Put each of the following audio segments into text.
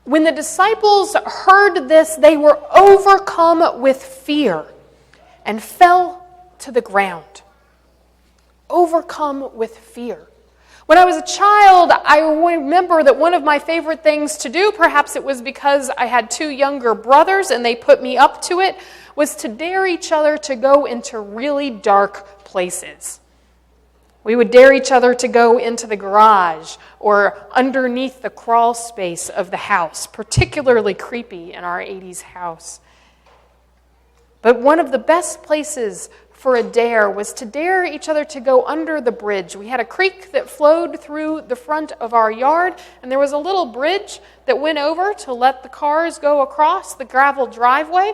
When the disciples heard this, they were overcome with fear and fell to the ground. Overcome with fear. When I was a child, I remember that one of my favorite things to do, perhaps it was because I had two younger brothers and they put me up to it, was to dare each other to go into really dark places. We would dare each other to go into the garage or underneath the crawl space of the house, particularly creepy in our 80s house. But one of the best places for a dare was to dare each other to go under the bridge. We had a creek that flowed through the front of our yard, and there was a little bridge that went over to let the cars go across the gravel driveway,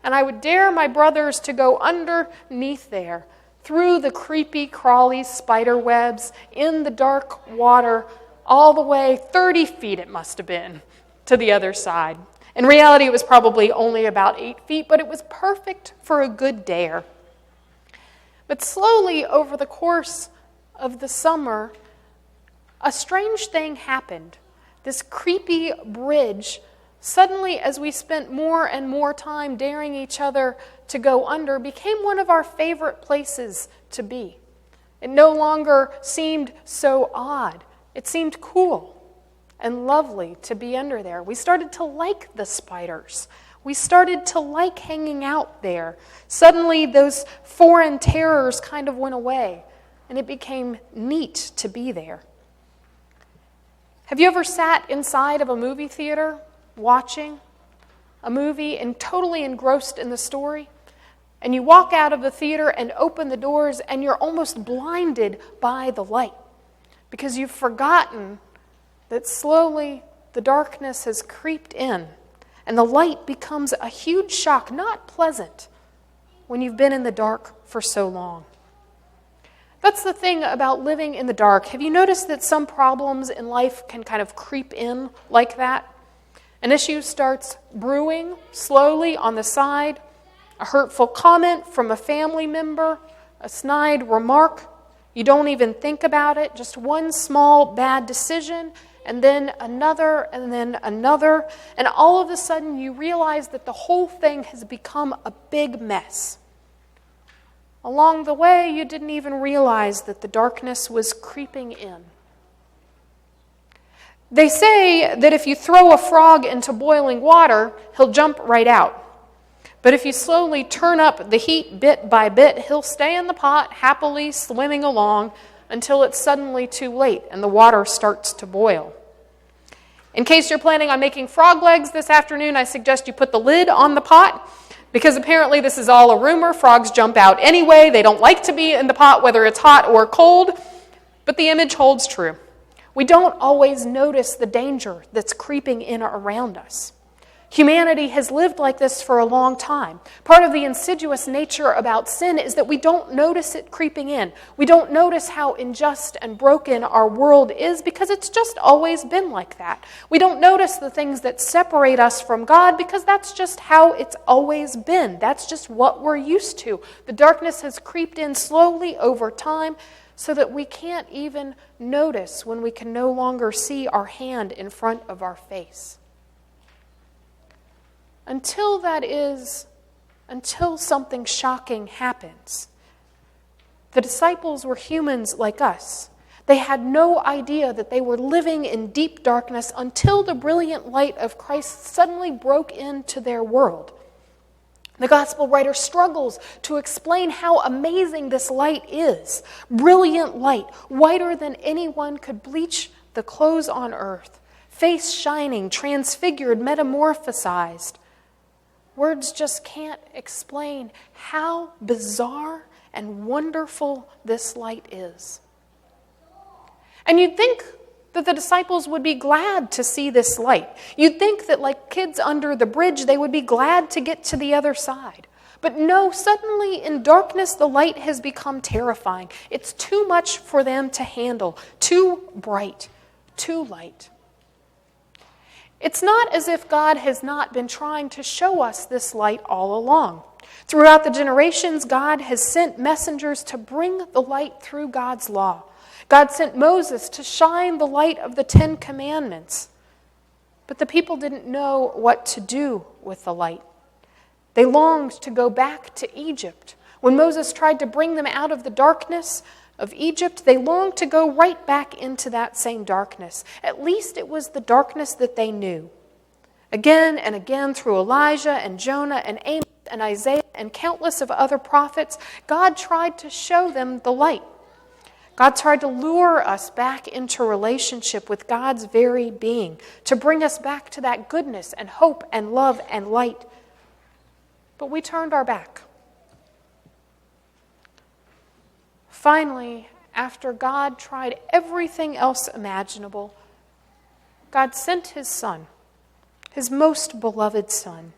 and I would dare my brothers to go underneath there, through the creepy, crawly spider webs, in the dark water, all the way 30 feet it must have been, to the other side. In reality, it was probably only about 8 feet, but it was perfect for a good dare. But slowly, over the course of the summer, a strange thing happened. This creepy bridge, suddenly, as we spent more and more time daring each other to go under, became one of our favorite places to be. It no longer seemed so odd. It seemed cool and lovely to be under there. We started to like the spiders. We started to like hanging out there. Suddenly, those foreign terrors kind of went away, and it became neat to be there. Have you ever sat inside of a movie theater watching a movie and totally engrossed in the story? And you walk out of the theater and open the doors, and you're almost blinded by the light because you've forgotten that slowly the darkness has creeped in. And the light becomes a huge shock, not pleasant, when you've been in the dark for so long. That's the thing about living in the dark. Have you noticed that some problems in life can kind of creep in like that? An issue starts brewing slowly on the side, a hurtful comment from a family member, a snide remark. You don't even think about it, just one small bad decision, and then another, and all of a sudden you realize that the whole thing has become a big mess. Along the way, you didn't even realize that the darkness was creeping in. They say that if you throw a frog into boiling water, he'll jump right out. But if you slowly turn up the heat bit by bit, he'll stay in the pot, happily swimming along until it's suddenly too late and the water starts to boil. In case you're planning on making frog legs this afternoon, I suggest you put the lid on the pot, because apparently this is all a rumor. Frogs jump out anyway. They don't like to be in the pot, whether it's hot or cold. But the image holds true. We don't always notice the danger that's creeping in around us. Humanity has lived like this for a long time. Part of the insidious nature about sin is that we don't notice it creeping in. We don't notice how unjust and broken our world is because it's just always been like that. We don't notice the things that separate us from God because that's just how it's always been. That's just what we're used to. The darkness has creeped in slowly over time so that we can't even notice when we can no longer see our hand in front of our face. Until something shocking happens. The disciples were humans like us. They had no idea that they were living in deep darkness until the brilliant light of Christ suddenly broke into their world. The gospel writer struggles to explain how amazing this light is. Brilliant light, whiter than anyone could bleach the clothes on earth. Face shining, transfigured, metamorphosized. Words just can't explain how bizarre and wonderful this light is. And you'd think that the disciples would be glad to see this light. You'd think that like kids under the bridge, they would be glad to get to the other side. But no, suddenly in darkness, the light has become terrifying. It's too much for them to handle, too bright, too light. It's not as if God has not been trying to show us this light all along. Throughout the generations, God has sent messengers to bring the light through God's law. God sent Moses to shine the light of the 10 Commandments. But the people didn't know what to do with the light. They longed to go back to Egypt. When Moses tried to bring them out of the darkness of Egypt, they longed to go right back into that same darkness. At least it was the darkness that they knew. Again and again, through Elijah and Jonah and Amos and Isaiah and countless of other prophets, God tried to show them the light. God tried to lure us back into relationship with God's very being, to bring us back to that goodness and hope and love and light. But we turned our back. Finally, after God tried everything else imaginable, God sent his Son, his most beloved Son.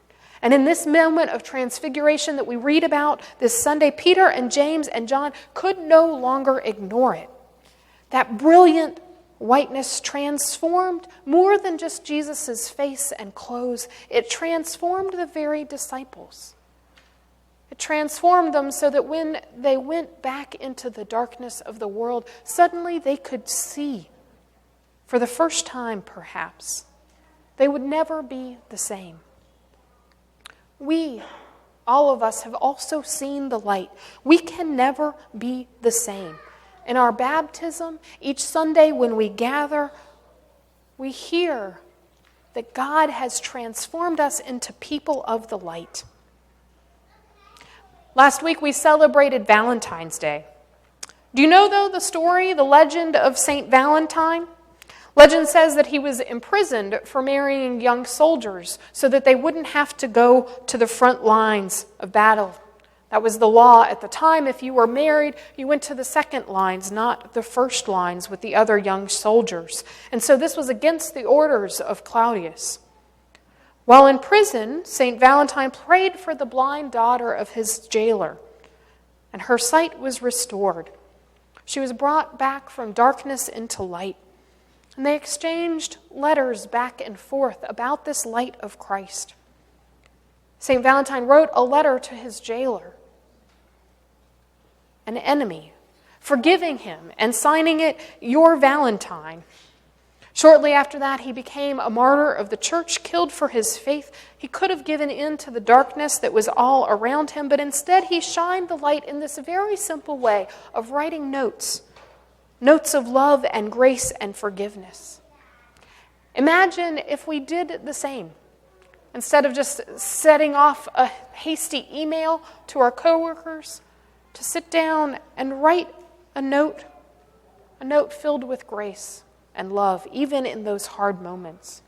And in this moment of transfiguration that we read about this Sunday, Peter and James and John could no longer ignore it. That brilliant whiteness transformed more than just Jesus' face and clothes. It transformed the very disciples. It transformed them so that when they went back into the darkness of the world, suddenly they could see, for the first time perhaps. They would never be the same. We, all of us, have also seen the light. We can never be the same. In our baptism, each Sunday when we gather, we hear that God has transformed us into people of the light. Last week we celebrated Valentine's Day. Do you know, though, the story, the legend of Saint Valentine? Legend says that he was imprisoned for marrying young soldiers so that they wouldn't have to go to the front lines of battle. That was the law at the time. If you were married, you went to the second lines, not the first lines with the other young soldiers. And so this was against the orders of Claudius. While in prison, St. Valentine prayed for the blind daughter of his jailer, and her sight was restored. She was brought back from darkness into light. And they exchanged letters back and forth about this light of Christ. St. Valentine wrote a letter to his jailer, an enemy, forgiving him and signing it, "Your Valentine." Shortly after that, he became a martyr of the church, killed for his faith. He could have given in to the darkness that was all around him, but instead he shined the light in this very simple way of writing notes of love and grace and forgiveness. Imagine if we did the same. Instead of just setting off a hasty email to our coworkers, to sit down and write a note filled with grace and love, even in those hard moments.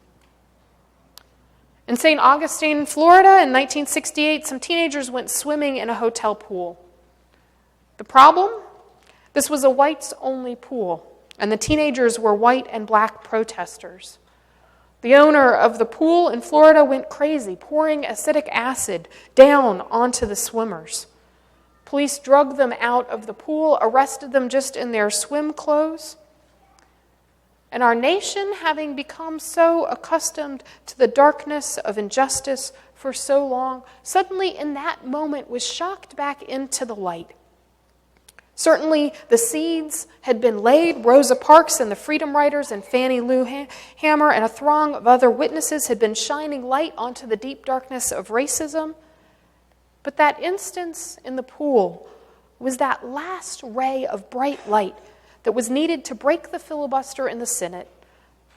In St. Augustine, Florida, in 1968, some teenagers went swimming in a hotel pool. The problem? This was a whites-only pool, and the teenagers were white and black protesters. The owner of the pool in Florida went crazy, pouring acidic acid down onto the swimmers. Police drugged them out of the pool, arrested them just in their swim clothes. And our nation, having become so accustomed to the darkness of injustice for so long, suddenly in that moment was shocked back into the light. Certainly, the seeds had been laid. Rosa Parks and the Freedom Riders and Fannie Lou Hamer and a throng of other witnesses had been shining light onto the deep darkness of racism. But that instance in the pool was that last ray of bright light that was needed to break the filibuster in the Senate,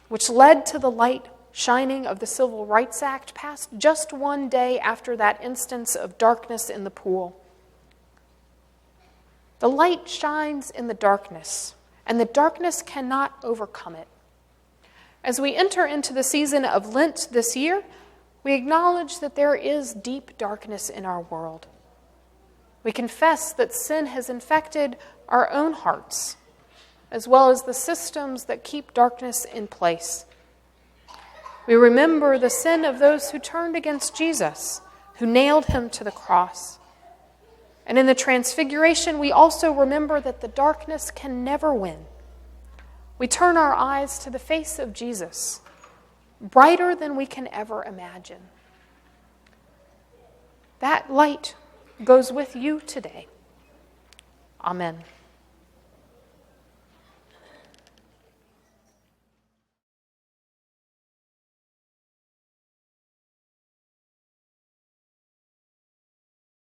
which led to the light shining of the Civil Rights Act passed just one day after that instance of darkness in the pool. The light shines in the darkness, and the darkness cannot overcome it. As we enter into the season of Lent this year, we acknowledge that there is deep darkness in our world. We confess that sin has infected our own hearts, as well as the systems that keep darkness in place. We remember the sin of those who turned against Jesus, who nailed him to the cross. And in the Transfiguration, we also remember that the darkness can never win. We turn our eyes to the face of Jesus, brighter than we can ever imagine. That light goes with you today. Amen.